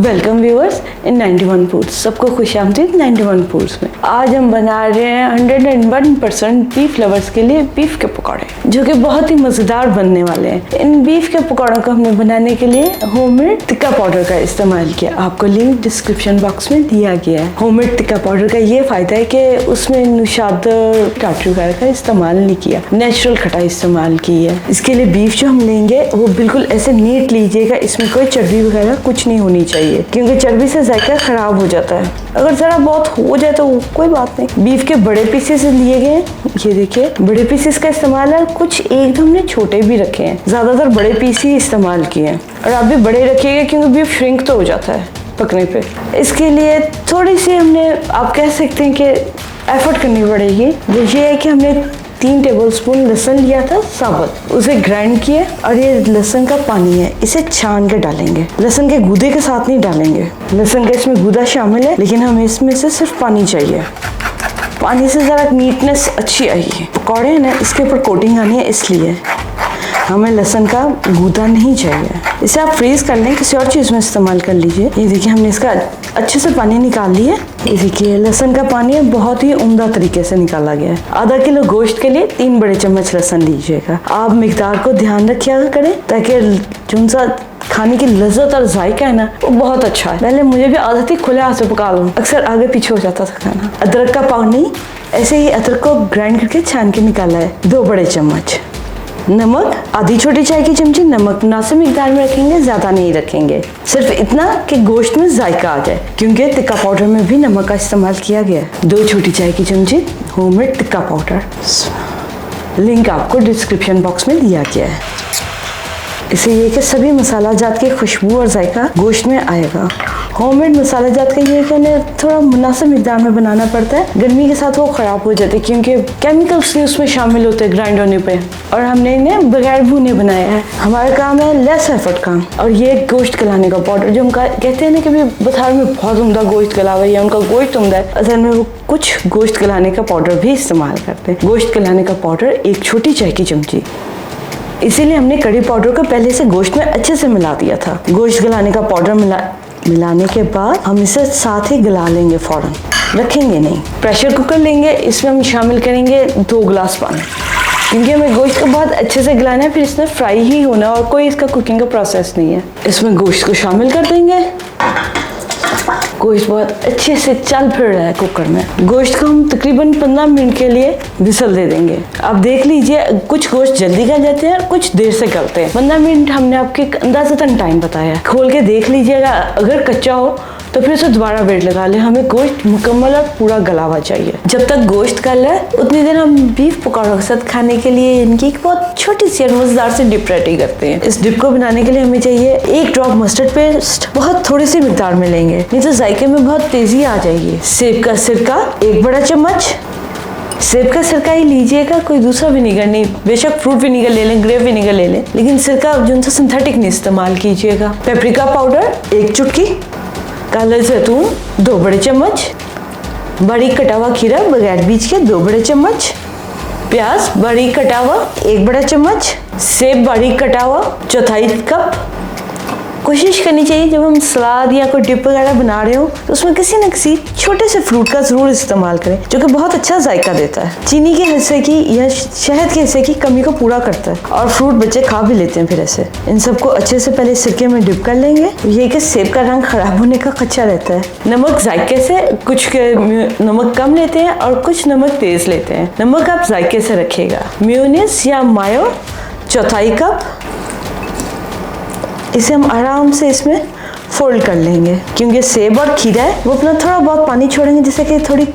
Welcome viewers in 91 foods. सबको खुशामदीद 91 foods में। आज हम बना रहे हैं 101% बीफ लवर्स के लिए बीफ के पकौड़े, जो कि बहुत ही मज़ेदार बनने वाले हैं। इन बीफ के पकौड़ों को हमने बनाने के लिए होममेड टिक्का पाउडर का इस्तेमाल किया। आपको लिंक डिस्क्रिप्शन बॉक्स में दिया गया है। होममेड टिक्का पाउडर का ये फायदा है कि उसमें नुशाद टाटरी वगैरह का इस्तेमाल नहीं किया, नेचुरल खटाई इस्तेमाल की है। इसके लिए बीफ जो हम लेंगे वो बिल्कुल ऐसे नीट लीजिएगा, इसमें कोई चर्बी वगैरह कुछ नहीं होनी चाहिए, क्योंकि चर्बी से जायका खराब हो जाता है। अगर जरा बहुत हो जाए तो कोई बात नहीं। बीफ के बड़े पीसेस लिए गए, ये देखिए बड़े पीसेस का इस्तेमाल है। कुछ एकदम हमने छोटे भी रखे हैं, ज्यादातर बड़े पीस ही इस्तेमाल किए हैं। और आप भी बड़े रखिएगा क्योंकि बीफ श्रिंक तो हो जाता है पकने पे। इसके लिए थोड़ी सी हमने, आप कह सकते हैं कि एफर्ट करनी पड़ेगी। वो ये है कि हमने 3 टेबलस्पून लहसुन लिया था साबुत, उसे ग्राइंड किया। और ये लहसुन का पानी है, इसे छान के डालेंगे। लहसुन के गूदे के साथ नहीं डालेंगे, लहसुन का इसमें गूदा शामिल है, लेकिन हमें इसमें से सिर्फ पानी चाहिए। पानी से ज़रा नीटनेस अच्छी आएगी। पकौड़े हैं ना, इसके ऊपर कोटिंग आनी है, इसलिए हमें लहसुन का गूदा नहीं चाहिए। इसे आप फ्रीज कर लें, किसी और चीज़ में इस्तेमाल कर लीजिए। ये देखिए हमने इसका अच्छे से पानी निकाल लिया। ये देखिए लहसुन का पानी बहुत ही उम्दा तरीके से निकाला गया है। आधा किलो गोश्त के लिए 3 बड़े चम्मच लहसुन लीजिएगा। आप मिकदार को ध्यान रखिएगा करें, ताकि जो सा खाने की लज्जत और जायका है ना, वो बहुत अच्छा है। पहले मुझे भी आदत थी खुले हाथ से पका लूं, अक्सर आगे पीछे हो जाता था खाना। अदरक का पाउडर, ऐसे ही अदरक को ग्राइंड करके छान के निकाला है 2 बड़े चम्मच। नमक आधी छोटी चाय की चमची नमक मुनासिब मिकदार में रखेंगे, ज्यादा नहीं रखेंगे, सिर्फ इतना कि गोश्त में जायका आ जाए, क्योंकि टिक्का पाउडर में भी नमक का इस्तेमाल किया गया है। 2 छोटी चाय की चमची होममेड टिक्का पाउडर, लिंक आपको डिस्क्रिप्शन बॉक्स में दिया गया है। इसे ये कि सभी मसाला जात की खुशबू और जायका गोश्त में आएगा। होममेड मसाला जात का ये कि थोड़ा मुनासिब मिकदार में बनाना पड़ता है। गर्मी के साथ वो ख़राब हो जाते हैं, क्योंकि केमिकल्स उसमें शामिल होते हैं ग्राइंड होने पे। और हमने इन्हें बगैर भुने बनाया है। हमारा काम है लेस एफर्ट काम। और ये गोश्त गलाने का पाउडर, जो हम कहते हैं ना कि बाजार में बहुत उम्दा गोश्त गला हुआ है या उनका गोश्त उम्दा है, असल में वो कुछ गोश्त गलाने का पाउडर भी इस्तेमाल करते हैं। गोश्त गलाने का पाउडर 1 छोटी चाय की चमची। इसीलिए हमने कड़ी पाउडर को पहले से गोश्त में अच्छे से मिला दिया था। गोश्त गलाने का पाउडर मिलाने के बाद हम इसे साथ ही गला लेंगे, फौरन रखेंगे नहीं। प्रेशर कुकर लेंगे, इसमें हम शामिल करेंगे 2 गिलास पानी, क्योंकि हमें गोश्त को बहुत अच्छे से गलाना है, फिर इसमें फ्राई ही होना और कोई इसका कुकिंग का प्रोसेस नहीं है। इसमें गोश्त को शामिल कर देंगे। गोश्त बहुत अच्छे से चल फिर रहा है कुकर में। गोश्त को हम तकरीबन 15 मिनट के लिए विसल दे देंगे। आप देख लीजिए, कुछ गोश्त जल्दी गल जाते हैं और कुछ देर से गलते हैं। 15 मिनट हमने आपके अंदाज़तन टाइम बताया। खोल के देख लीजिएगा, अगर कच्चा हो तो फिर उसे दोबारा वेट लगा ले। हमें गोश्त मुकम्मल और पूरा गला हुआ चाहिए। जब तक गोश्त गल है उतनी देर हम बीफ पकौड़ों के साथ खाने के लिए इनकी एक बहुत छोटी सी और मजेदार से डिप रेडी करते हैं। इस डिप को बनाने के लिए हमें चाहिए 1 ड्रॉप मस्टर्ड पेस्ट, बहुत थोड़ी सी मिकदार में लेंगे, नहीं तो जायके में बहुत तेजी आ जाएगी। सेब का सिरका 1 बड़ा चम्मच। सेब का सिरका ही लीजिएगा, कोई दूसरा विनीगर नहीं। बेशक फ्रूट विनीगर ले लें, ग्रेप विनीगर ले लें, लेकिन सिरका जो सिंथेटिक नहीं इस्तेमाल कीजिएगा। पेपरिका पाउडर 1 चुटकी। काला जैतून 2 बड़े चम्मच। बारीक कटा हुआ खीरा बगैर बीज के 2 बड़े चम्मच। प्याज बारीक कटा हुआ 1 बड़ा चम्मच। सेब बारीक कटा हुआ 1/4 कप। कोशिश करनी चाहिए जब हम सलाद या कोई डिप वगैरह बना रहे हो तो उसमें किसी न किसी छोटे से फ्रूट का जरूर इस्तेमाल करें, जो कि बहुत अच्छा जायका देता है। चीनी के हिस्से की या शहद के हिस्से की कमी को पूरा करता है, और फ्रूट बच्चे खा भी लेते हैं। फिर ऐसे इन सबको अच्छे से पहले सिरके में डिप कर लेंगे। ये कि सेब का रंग खराब होने का खदशा रहता है। नमक जायके से, कुछ नमक कम लेते हैं और कुछ नमक तेज लेते हैं। नमक आप जायके से रखिएगा। मेयोनीज या मायो 1/4 कप। इसे हम आराम से इसमें फोल्ड कर लेंगे, क्योंकि सेब और खीरा है वो अपना थोड़ा बहुत पानी छोड़ेंगे, जिससे कि थोड़ी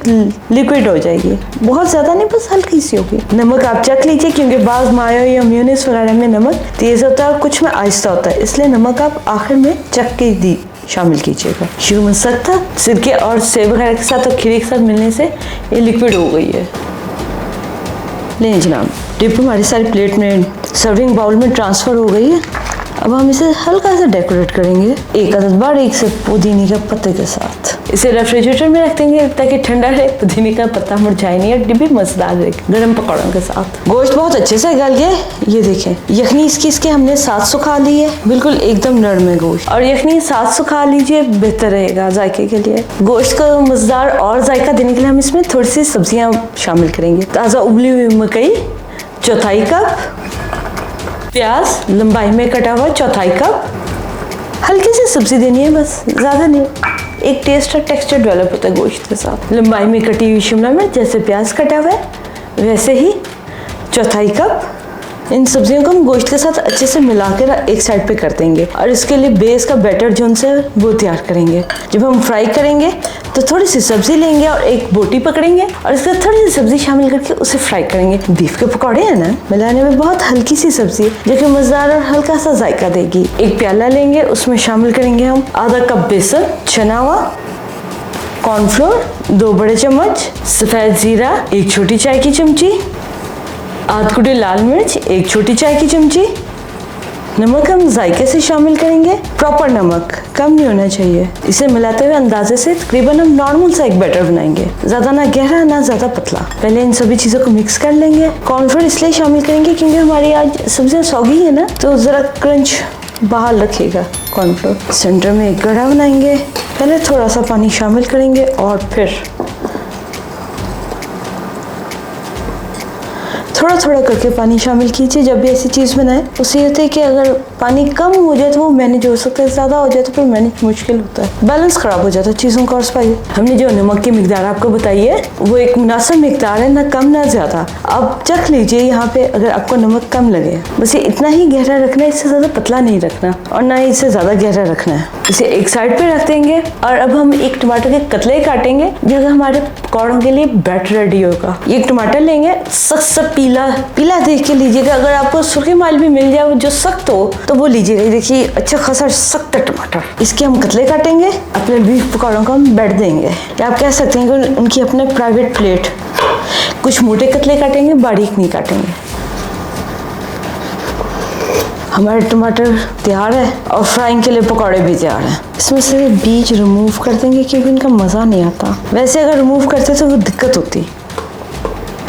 लिक्विड हो जाएगी। बहुत ज़्यादा नहीं, बस हल्की सी होगी। नमक आप चख लीजिए, क्योंकि बाज़ मायो या मेयोनीज वगैरह में नमक तेज़ होता है और कुछ में आहिस्ता होता है, इसलिए नमक आप आखिर में चख के शामिल कीजिएगा। शुरू में सख्त था, सिरके और सेब वगैरह के साथ और खीरे के साथ मिलने से ये लिक्विड हो गई है। लें जनाब, डिप हमारी सारी प्लेट में, सर्विंग बाउल में ट्रांसफ़र हो गई है। अब हम इसे हल्का सा डेकोरेट करेंगे 1 अदद बारीक से पुदीने के पत्ते के साथ। इसे रेफ्रिजरेटर में रख देंगे ताकि ठंडा रहे, पुदीने का पत्ता मुरझाए नहीं और डिब्बी मजेदार रहेगी गर्म पकौड़ों के साथ। गोश्त बहुत अच्छे से गल गया, ये देखें। यखनी इसके हमने 7 सुखा ली है, बिल्कुल एकदम नरम है गोश्त। और यखनी 7 सुखा लीजिए, बेहतर रहेगा जायके के लिए। गोश्त का मजेदार और जायका देने के लिए हम इसमें थोड़ी सी सब्जियां शामिल करेंगे। ताज़ा उबली हुई मकई 1/4 कप, प्याज लंबाई में कटा हुआ 1/4 कप, हल्की सी सब्जी देनी है बस, ज़्यादा नहीं। एक टेस्ट और टेक्सचर डेवलप होता है गोश्त के साथ। लंबाई में कटी हुई शिमला मिर्च, जैसे प्याज कटा हुआ है वैसे ही 1/4 कप। इन सब्जियों को हम गोश्त के साथ अच्छे से मिलाकर एक साइड पे कर देंगे और इसके लिए बेस का बैटर जो उनसे वो तैयार करेंगे। जब हम फ्राई करेंगे तो थोड़ी सी सब्जी लेंगे और एक बोटी पकड़ेंगे और इसके साथ थोड़ी सी सब्जी शामिल करके उसे फ्राई करेंगे। बीफ के पकौड़े हैं ना, मिलाने में बहुत हल्की सी सब्जी है जो कि मजेदार और हल्का सा जायका देगी। एक प्याला लेंगे, उसमें शामिल करेंगे हम आधा कप बेसन, चना हुआ, कॉर्नफ्लोर 2 बड़े चम्मच, सफेद जीरा 1 छोटी चाय की चमची, आध कुटी लाल मिर्च 1 छोटी चाय की चमची। नमक हम जायके से शामिल करेंगे, प्रॉपर नमक, कम नहीं होना चाहिए। इसे मिलाते हुए अंदाजे से तकरीबन हम नॉर्मल सा एक बैटर बनाएंगे, ज्यादा ना गहरा ना ज्यादा पतला। पहले इन सभी चीजों को मिक्स कर लेंगे। कॉर्नफ्लोर इसलिए शामिल करेंगे क्योंकि हमारी आज सब्जियां सौगी है ना, तो जरा क्रंच बाहर रखेगा कॉर्नफ्लोर। सेंटर में एक गड्ढा बनाएंगे, पहले थोड़ा सा पानी शामिल करेंगे और फिर थोड़ा थोड़ा करके पानी शामिल कीजिए। जब भी ऐसी चीज़ बनाए उससे होता है कि अगर पानी कम हो जाए तो वो मैनेज हो सकता है, ज़्यादा हो जाए तो फिर मैनेज मुश्किल होता है, बैलेंस खराब हो जाता है चीज़ों का। और स्पाइस हमने जो नमक की मिकदार आपको बताई है वो एक मुनासिब मिकदार है, ना कम ना ज़्यादा। आप चख लीजिए यहाँ पे, अगर आपको नमक कम लगे बस ये इतना ही गहरा रखना है, इससे ज़्यादा पतला नहीं रखना और ना ही इससे ज़्यादा गहरा रखना है। इसे एक साइड पे रख देंगे और अब हम एक टमाटर के कतले काटेंगे जब हमारे पकौड़ों के लिए बैटर रेडी होगा। एक टमाटर लेंगे, सख्त पीला देख के लीजिएगा, अगर आपको सुर्खी माल भी मिल जाए जो सख्त हो तो वो लीजिएगा। देखिए अच्छा खासा सख्त टमाटर, इसके हम कतले काटेंगे, अपने बीफ पकौड़ों को हम बैठ देंगे, या आप कह सकते हैं कि उनकी अपने प्राइवेट प्लेट। कुछ मोटे कतले काटेंगे, बारीक नहीं काटेंगे। हमारे टमाटर तैयार है और फ्राइंग के लिए पकौड़े भी तैयार हैं। इसमें से बीज रिमूव कर देंगे क्योंकि इनका मज़ा नहीं आता। वैसे अगर रिमूव करते तो वो दिक्कत होती,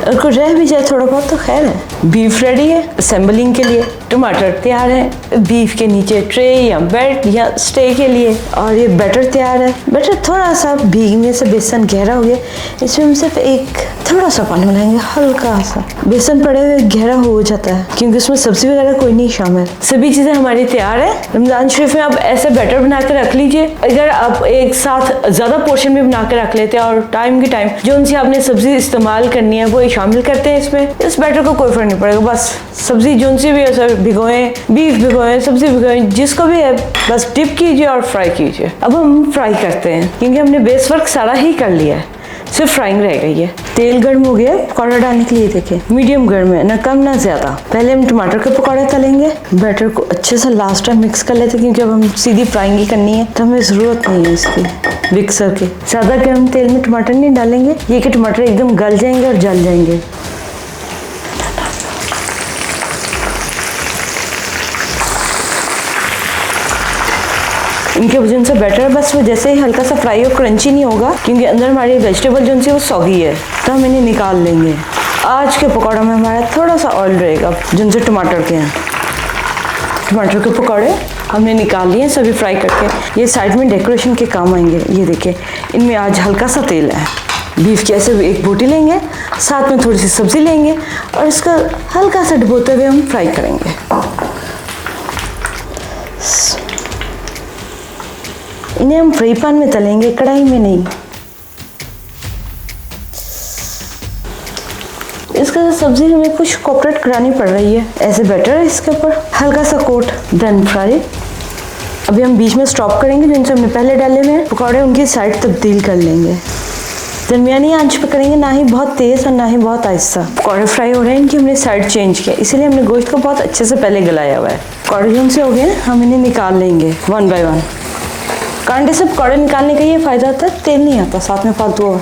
अगर कोई रह भी जाए थोड़ा बहुत तो खैर है। बीफ रेडी है असेंबलिंग के लिए, टमाटर तैयार है बीफ के नीचे ट्रे या बेड या स्टे के लिए, और ये बैटर तैयार है। बैटर थोड़ा सा भीगने से बेसन गहरा हो गया, इसमें हम सिर्फ एक थोड़ा सा पानी मिलाएंगे, हल्का सा। बेसन पड़े हुए गहरा हो जाता है क्योंकि उसमें सब्जी वगैरह कोई नहीं शामिल। सभी चीज़ें हमारी तैयार है। रमज़ान शरीफ में आप ऐसे बैटर बना कर रख लीजिए। अगर आप एक साथ ज़्यादा पोर्शन में बना कर रख लेते हैं और टाइम के टाइम जो उनसे आपने सब्जी इस्तेमाल करनी है वो शामिल करते हैं इसमें, इस बैटर को कोई फर्क नहीं पड़ेगा। बस सब्जी जो सी भी है भिगोएं, बीफ भिगोएं, सब्जी भिगोएं, जिसको भी है बस डिप कीजिए और फ्राई कीजिए। अब हम फ्राई करते हैं क्योंकि हमने बेस वर्क सारा ही कर लिया है, सिर्फ फ्राइंग रह गई है। तेल गर्म हो गया पकौड़ा डालने के लिए, देखिए मीडियम गर्म है, ना कम ना ज्यादा। पहले हम टमाटर के पकौड़े तलेंगे, बैटर को अच्छे से लास्ट टाइम मिक्स कर लेते क्योंकि अब हम सीधी फ्राइंग ही करनी है तो हमें जरूरत नहीं है इसकी मिक्सर की। ज्यादा गर्म तेल में टमाटर नहीं डालेंगे, ये कि टमाटर एकदम गल जाएंगे और जल जाएंगे। इनके वजन से बेटर है, बस वो जैसे ही हल्का सा फ्राई और क्रंची नहीं होगा क्योंकि अंदर हमारी वेजिटेबल जो सी वो सौगी है, तो हम इन्हें निकाल लेंगे। आज के पकौड़ों में हमारा थोड़ा सा ऑयल रहेगा जिनसे टमाटर के हैं। टमाटर के पकौड़े हमने निकाल लिए सभी फ्राई करके, ये साइड में डेकोरेशन के काम आएंगे। ये देखिए इनमें आज हल्का सा तेल है। बीफ की ऐसे एक बोटी लेंगे, साथ में थोड़ी सी सब्जी लेंगे और इसका हल्का सा डुबोते हुए हम फ्राई करेंगे। इन्हें हम फ्राई पैन में तलेंगे, कढ़ाई में नहीं। इसका सब्जी हमें कुछ कॉपरेट करानी पड़ रही है। ऐसे बैटर है इसके ऊपर, हल्का सा कोट, देन फ्राई। अभी हम बीच में स्टॉप करेंगे, जिनसे हमने पहले डाले हुए हैं पकौड़े उनकी साइड तब्दील कर लेंगे। दरमियानी आंच पे करेंगे, ना ही बहुत तेज और ना ही बहुत आहिस्ता। पकौड़े फ्राई हो रहे हैं, इनकी हमने साइड चेंज किया, इसीलिए हमने गोश्त को बहुत अच्छे से पहले गलाया हुआ है। पकौड़े जो से हो गए, हम इन्हें निकाल लेंगे वन बाय वन। कांटे से पकौड़े निकालने का ये फायदा होता है, तेल नहीं आता साथ में फालतू। और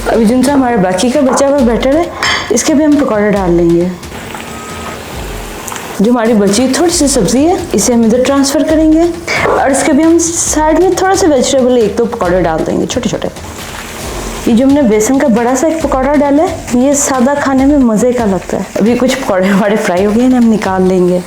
अभी जिनसे हमारे बाकी का बचा हुआ बैटर है, इसके भी हम पकौड़े डाल लेंगे। जो हमारी बची थोड़ी सी सब्जी है इसे हम इधर ट्रांसफर करेंगे और इसके भी हम साइड में थोड़ा सा वेजिटेबल एक दो पकौड़े डाल देंगे छोटे छोटे। ये जो हमने बेसन का बड़ा सा एक पकौड़ा डाला है ये सादा खाने में मजे का लगता है। अभी कुछ पकौड़े हमारे फ्राई हो गए हैं, हम निकाल लेंगे।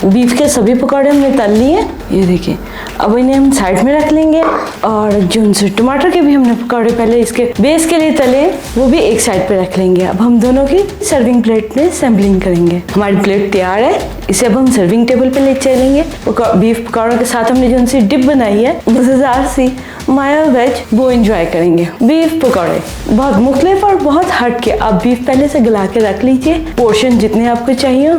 बीफ के सभी पकौड़े हमने तल लिए, ये देखिए। अब इन्हें हम साइड में रख लेंगे और जो उनसे टमाटर के भी हमने पकौड़े पहले इसके बेस के लिए तले वो भी एक साइड पे रख लेंगे। अब हम दोनों की सर्विंग प्लेट में सैम्पलिंग करेंगे। हमारी प्लेट तैयार है, इसे अब हम सर्विंग टेबल पे ले चलेंगे। बीफ पकौड़ों के साथ हमने जो उनसी डिप बनाई है मजेदार सी माया वेज वो एंजॉय करेंगे। बीफ पकौड़े बहुत मुख्तलिफ और बहुत हट के। आप बीफ पहले से गला के रख लीजिए, पोर्शन जितने आपको चाहिए,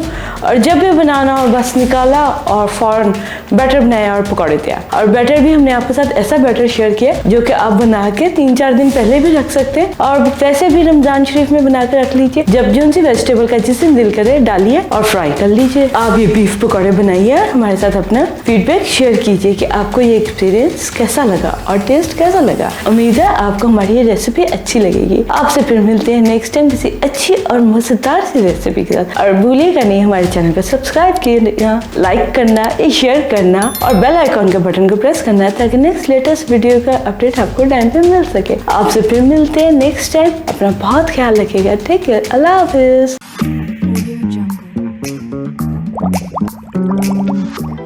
और जब भी बनाना हो बस निकाला और फौरन बैटर बनाया और पकौड़े तैयार। और बैटर भी हमने आपके साथ ऐसा बैटर शेयर किया जो कि आप बना के 3-4 दिन पहले भी रख सकते हैं और वैसे भी रमजान शरीफ में बना के रख लीजिए। जब जो उनसी वेजिटेबल का जिस दिन दिल करे डालिए और फ्राई कर लीजिए। आप ये बीफ पकौड़े बनाइए, हमारे साथ अपना फीडबैक शेयर कीजिए कि आपको ये एक्सपीरियंस कैसा लगा और टेस्ट कैसा लगा। उम्मीद है आपको हमारी ये रेसिपी अच्छी लगेगी। आपसे फिर मिलते हैं नेक्स्ट टाइम किसी अच्छी और मजेदार सी रेसिपी के साथ। और भूलिएगा नहीं हमारे चैनल को सब्सक्राइब करना, लाइक करना, शेयर करना और बेल आइकॉन के बटन को प्रेस करना है ताकि नेक्स्ट लेटेस्ट वीडियो का अपडेट आपको टाइम पे मिल सके। आपसे फिर मिलते हैं नेक्स्ट टाइम। अपना बहुत ख्याल रखिएगा। Take care. अल्लाह हाफिज।